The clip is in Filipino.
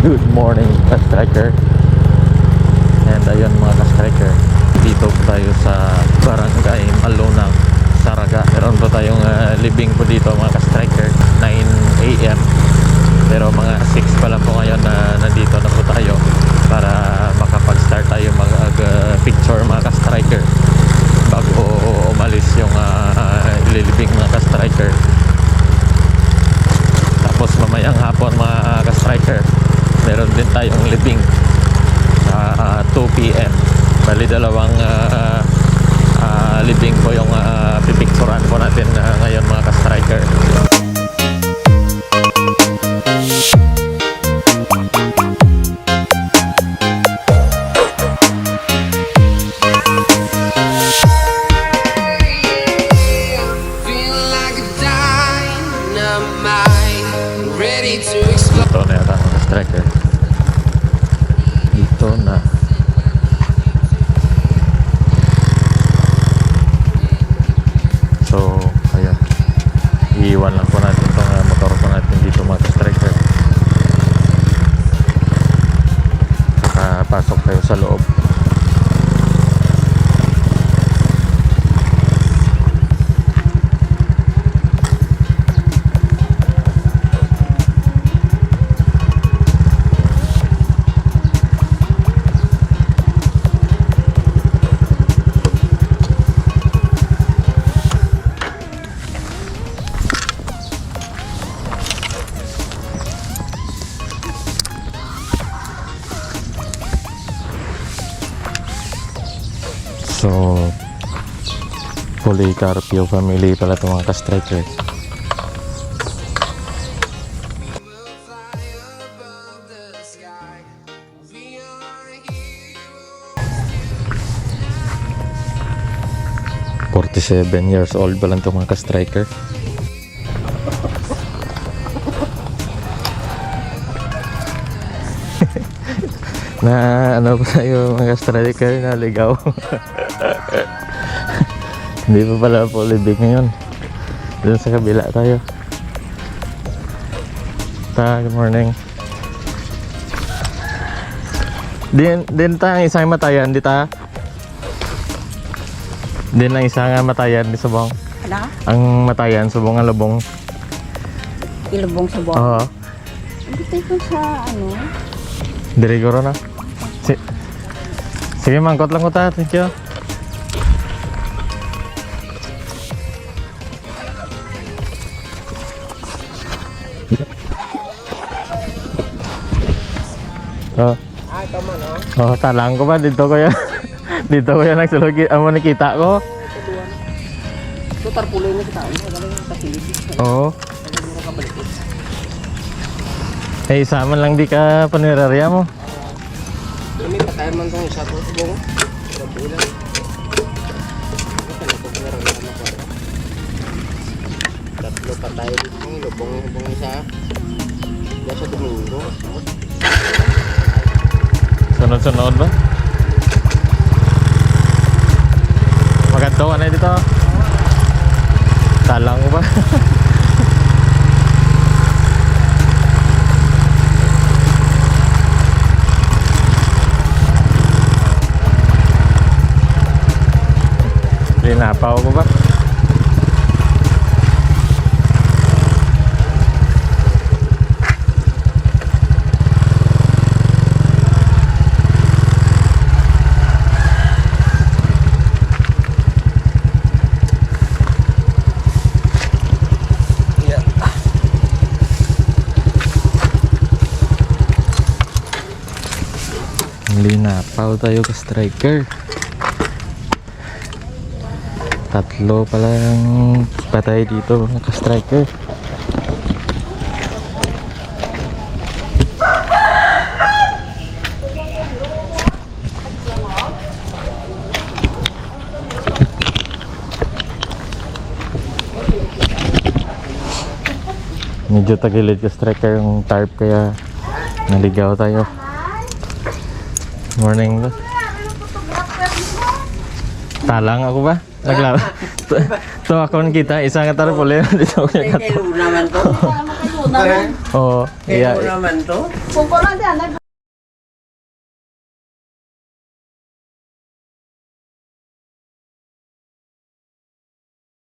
Good morning, ka-striker. And ayun mga ka-striker, dito tayo sa Barangay Malunang, Saraga. Meron po tayong libing po dito mga ka-striker, 9 AM. Pero mga 6 pa lang po ngayon na nandito na po tayo para makapag-start tayo mag-picture mga ka-striker bago umalis yung ililibing mga ka-striker. Tapos mamayang hapon mga ka-striker, meron din tayong libing sa 2 PM. Bali dalawang libing po yung pipicturan po natin ngayon mga ka-striker. Ito na yata mga striker. Ito na. So, ayan. Iiwan lang po natin itong motor po natin dito mga striker. Pasok tayo sa loob. So, Policarpio family pala itong mga ka-striker. "47 years old pala itong mga ka-striker." Na ano pa tayo mga striker, naligaw. Hindi pa pala po libig ngayon. Doon sa kabila tayo. Good morning. Din ta ang isang matayan di ta. Din ang isang matayan di subong. Ano? Ang matayan subong ang lubong. Ilubong sa buwan. Oo. Dito ko sa ano? Dirigoro na. Sige, mangkot lang ko ta. Thank you. Oh. Ah, tama no? Oh, talang ko ba dito ko yan. Dito ko yan nagsulog. Amo nakita ko. So tarpuloy na kita. Ano galing facility. Oo. Eh, isa man lang di ka panirarya mo. Kami patayan man tong isa to subong. Tarpuloy. Tatlo patay dito ng lubong isa. Ya sa Domingo. Sunod-sunod ba? Maganda ka na dito. Talang ko ba? Linapaw ko ba? Linapaw tayo ka striker. Tatlo pala yung patay dito mga ka-striker. Medyo tagilid ka-striker yung tarp kaya naligaw tayo. Morning. Talang ako ba? Naglaro. To akon kita isa nga tarpaulin dito ko Kay kato. naman to. Oh, iya. Kay naman to. Kung ko lang dyan,